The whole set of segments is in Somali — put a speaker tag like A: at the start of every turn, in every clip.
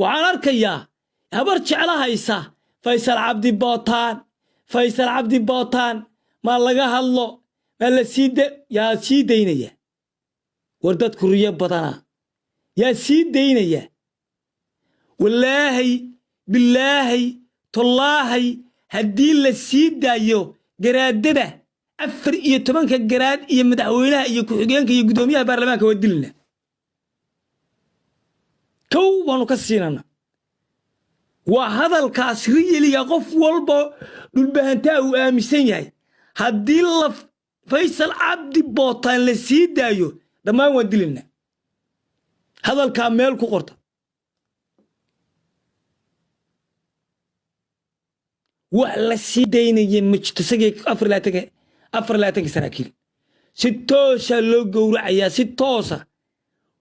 A: waxaan arkayaa habar jecla haysa Faysal Cabdi Bootaan ma laga hadlo ma la yaa sii daynaya war dadku riyo badana yaa sii daynaya wallaahi billaahi tallaahi haddii la sii daayo garaadada 14 garaad iyo madaxweynaha iyo ku-xigeenka iyo gudoomiyaha baarlamaanka waa dilna kow waanu ka siinana waa hadalkaas riyeliga qof walba dhulbahantaa uu aaminsan yahay haddii la Faysal Cabdi Bootaan la sii daayo dhammaan waa dilna hadalkaa meel ku qorta wax la sii daynayeen ma jirto sagay 24 saraakiil si toosa loo gowracayaa si toosa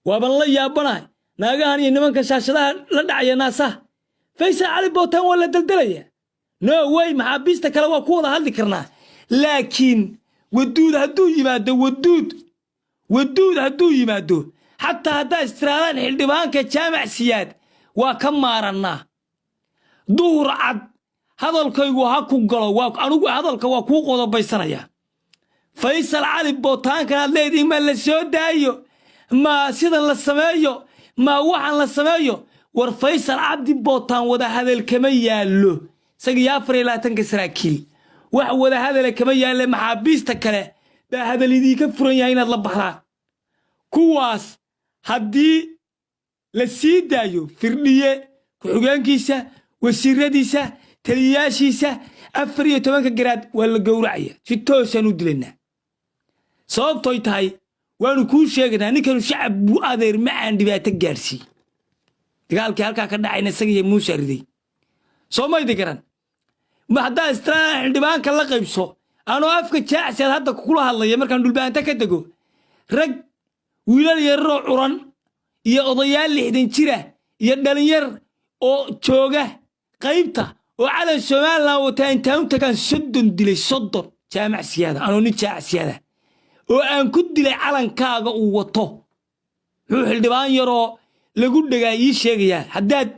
A: waaban la yaabanahay naagahan iyo nimanka shaashadaha la dhacaya naasaha Faysal Cabdi Bootaan waa la daldalaya no way maxaabiista kale waa ku wada hadli karnaa laakiin waduud hadduu yimaado xataa haddaa istiraadaan xildhibaanka jaamac siyaad waa ka maaranaa duhur cad hadalkaygu ha ku galo anigu hadalka waa kuu qodobaysanaya Faysal Cabdi Bootaan aad leediin ma la soo daayo ma sidan la sameeyo ma waxan la sameeyo war Faysal Cabdi Bootaan wada hadal kama yaalo isaga 24 saraakiil wax wada hadal kama yaalo maxaabiista kale baa hadalidii ka furan yahay inaad la baxdaan kuwaas haddii la sii daayo firdhiye ku-xigeenkiisa wasiiradiisa taliyaashiisa 14 garaad waa la gowracaya si toosan u dilanaa sababtooy tahay waanu kuu sheegnaa ninkanu shacab buu adeer macaan dhibaato gaarsiiyey dagaalkii halkaa ka dhacayna isaga iyo muuse riday soo maydi garan ma haddaa istiraada xildhibaanka la qaybso anoo afka jaacsiyaad hadda kula hadlaya markaan dhulbaanta ka dego rag wiilal yaroo curan iyo odayaal 60 jira iyo dhalinyar oo jooga qaybta oo calan Soomaaliland wata intaan tagaan 30 dilay 30 jaamac siyaada anoo nin jaacsiyaada oo aan ku dilay calankaaga uu wato wuxuu xildhibaan yaroo lagu dhagaa ii sheegaya haddaad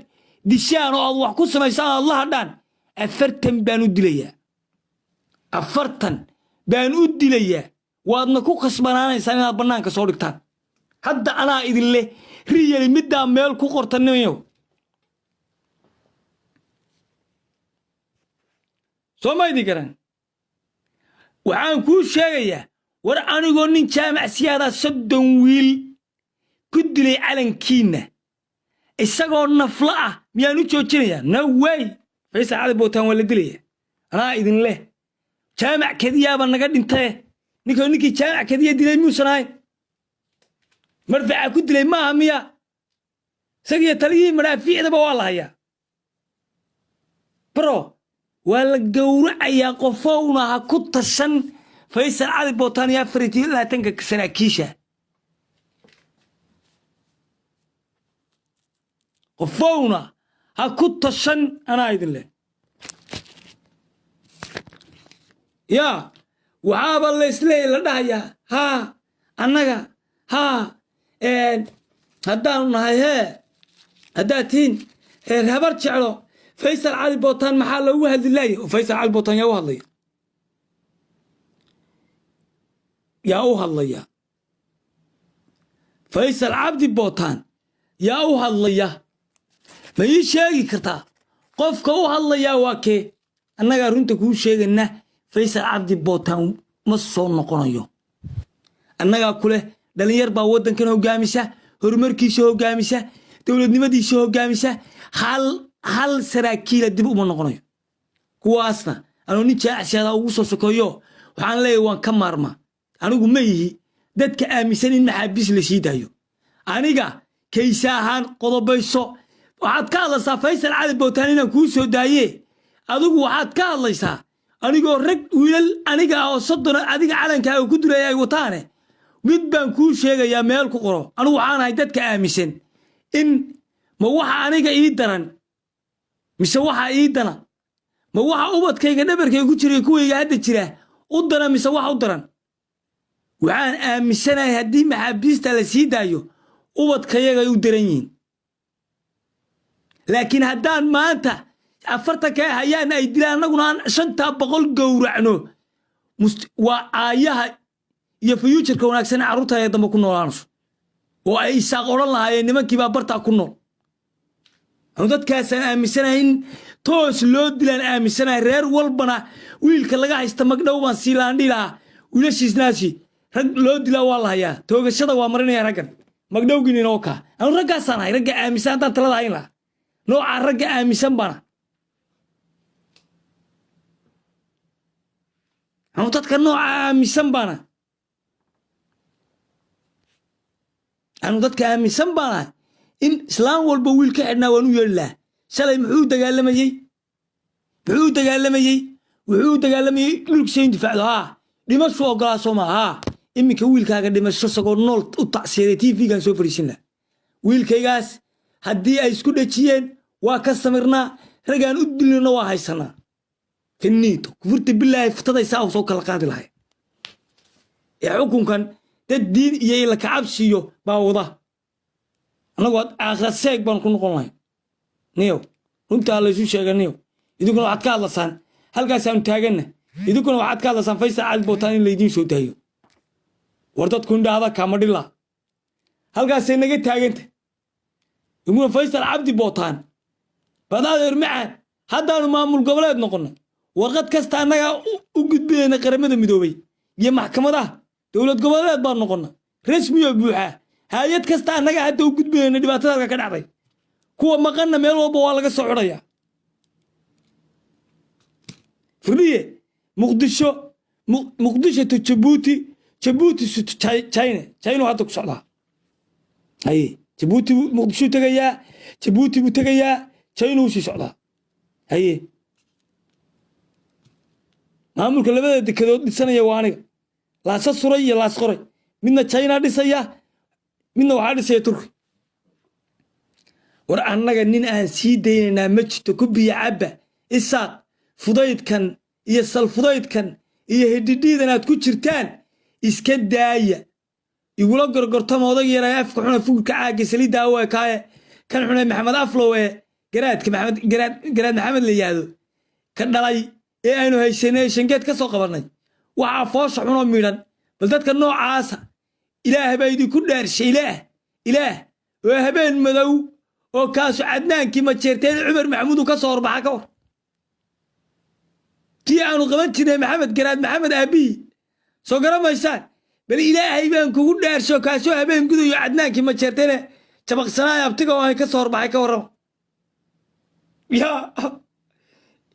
A: dishaan oo aad wax ku samaysaan Allah hadaan 40 baan u dilayaa 40 baan u dilayaa waadna ku qasbanaanaysaa inaad banaanka soo dhigtaan hadda anaa idin leh riyali middaa meel ku qortanayo soo maydi garan waxaan kuu sheegayaa war anigoo nin jaamac siyaada 30 wiil ku dilay calankiina isagoo nafla ah miyaan u joojinayaa no way Faysal Cabdi Bootaan waa la dilaya anaa idin leh jaamac kadiyaaba naga dhintay ninkii jaamac kadiya dilay muusanahay marfaca ku dilay maaha miya isagiyo taliyii madaafiicdaba waa la hayaa bro waa la gowracayaa qofowna ha ku tashan Faysal Cabdi Bootaan iyo 24 saraakiisha qofowna ha ku tashan anaa idin leh yaa waxaaba la isleeyahay la dhahayaa haa annaga haa haddaanu nahay haddaad tihiin habar jeclo Faysal Cabdi Bootaan maxaa loogu hadli laayay Faysal Cabdi Bootaan yaa u hadlaya Faysal Cabdi Bootaan yaa u hadlaya ma ii sheegi kartaa qofka u hadlaya waa kee annaga runta kuu sheegana Faysal Cabdi Bootaan ma soo noqonayo annaga kule dhalinyar baa wadankan hogaamisa horumarkiisa hogaamisa dawladnimadiisa hogaamisa hal saraakiil dib uma noqonayo kuwaasna anoo nin jaacsiyaada ugu soo sokoyo waxaan leeyahay waan ka maarma anigu ma yihi dadka aaminsan in maxaabiis la sii daayo aniga kaysaahan qodobayso waxaad ka hadlaysaa Faysal Cabdi Bootaan inaan kuu soo daaye adigu waxaad ka hadlaysaa anigoo rag wiilal aniga oo 30 adiga calankaaga ku dulayay ay wataane mid baan kuu sheegayaa meel ku qoro anigu waxaan ahay dadka aaminsan in ma waxa aniga ii daran mise waxa ii dana ma waxa ubadkayga dhabarkayga ku jiray kuwayga hadda jira u dana mise waxa u daran waxaan aaminsanahay haddii maxaabiista la sii daayo ubadkayaga u daran yihiin لكن هدان ما أنت أفرتك هيان أي دلان نقولان شنتا بقول جورعنو وآيها يفيوتشر كونك سنة عروتها يدم كنا لانش وأي ساقول الله هاي نما كيبا برتا كنا عندك كاسنا أمسناين توس لود لان أمسنا رير والبنا ويل كلاجا يستمقنا وان سيلاندي لا وليش ناسي لود لا والله يا توك الشطا وامرنا يا رجل مقدو جني نوكا أنا رجع سنة رجع أمسان تطلع هاي لا نوع رجع أمسان بنا عندك كنوع أمسان بنا عندك أمسان بنا إن إسلام والبويل كأننا ونوي الله سلام محود قال لما يجي محود قال لما يجي وحود قال لما يجي لك شيء دفع ها لما سوى قراسه ما ها إمي كويل كاغا لما شو نول التعسيرتي في كان سوفر سنة ويل كيغاس هدي أي سكودة تشين وكسمرنا رجعنا أدلنا واحد سنة في النيتو كفرت بالله فتدا يساو سوق القاضي لهاي يحكم كان تدين يلك عبسيو باوضه أنا قد آخر سيك بنكون قلنا نيو أنت على شو شيء نيو إذا كنا عاد كذا صان هل قاس أنت تاجنا إذا كنا عاد كذا صان فيس عاد بوتاني اللي يدين شو تايو وردت كون هذا كامل الله هل قاس إنك تاجنت يقولون فيس العبد بوتان فهذا يرمعه هذا المعمول قبل نقولنا ورقت كست أنا وجد بينا قرمة مدوبي يا محكمة ده دولة قبل بار نقولنا رسمي يبوحه هايت كستا أنك حتى وجود بينا دبعتها كان عري كوا مقالنا ميلو بوالك السعودية فريه مقدشة تجبوتي تشاينو هاتوك سعودها هاي جبوتي مقدشو تغيا جبوتي بتغيا تشاينو شي سعودها هاي معمول كلمة دكتور سنة يواني لا سرية لا سقري من تشاينا دسيا من وحده سيترك ورأنا جنين أن سيدنا مجت كبي عبا إساق فضيت كان يسال فضيت كان يهديد أنا تكشرتان إسكت داية يقول قرقرت ما وضع يرى يفكحنا فوق كعاج سليد هو كاي كان حنا محمد أفلوه جراد كمحمد جراد محمد اللي يادو كان دلائي إيه إنه هاي سنة شنقت كسوق قبرنا وعفاش حنا ميلان بلدت كان نوع عاسة إله بيدي كل درش إله وهبين مذو وكاس عدنان كما تشيرتين عمر محمود وكسر بحكور تي أنا قبلت محمد قراد محمد أبي سوقرا ما يسان بل إلهي بين كل درش وكاس هبين كذا عدنان كما تشيرتين تبغى صناعة بتقى وهي كسر بحكور يا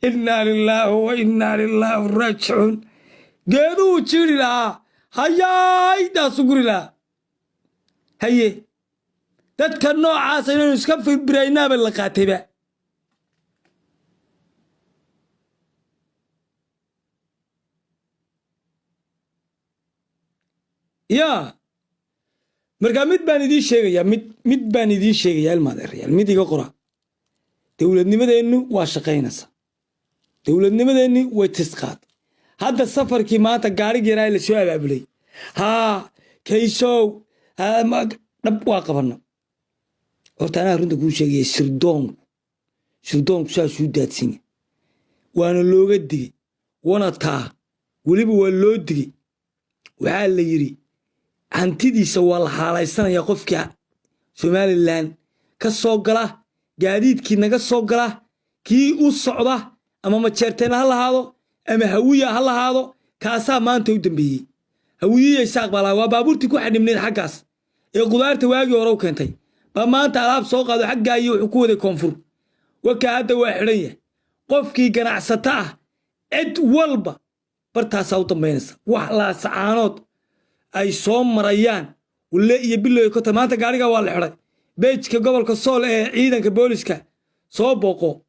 A: إنا لله وإنا لله راجعون قالوا تشيري لها هيا دا سقول لا هي تذكر نوع عاصين نسكب في برينا بالقاتبة يا مركا مد باني دي شيء يا مد باني دي شيء يا المادر يا المدي قرا دولتني مدى إنه واشقينسا دولتني مدى إنه وتسقط هذا السفر كي تقاري جراي للشباب أبلي ها كيسو ما نبوا قبرنا أنا رند أقول شيء سردون شو داتسين وأنا لوجدي وأنا تا وليبوا اللودي وعلى يري هنتدي سوى الحالة السنة يقف كا شمال اللان كالصقرة جديد كي نجا الصقرة كي الصعدة أما ما تشرتين هلا هذا أما هوية هلا هذا كاسا ما أنت ودم به هوية يساق بلا وبابورتي كو حد من الحكاس القدار تواجه وراك أنتي بما أنت على سوق هذا حق أيه حكومة كونفور وكهذا واحدية قف كي جناح ستاه إد والبا برتا صوت بينس وحلا سعانات أي صوم مريان ولا يبيلو يكتر ما أنت قارجة ولا حرة بيتك قبل كسول عيدا كبوليسك صوب بقو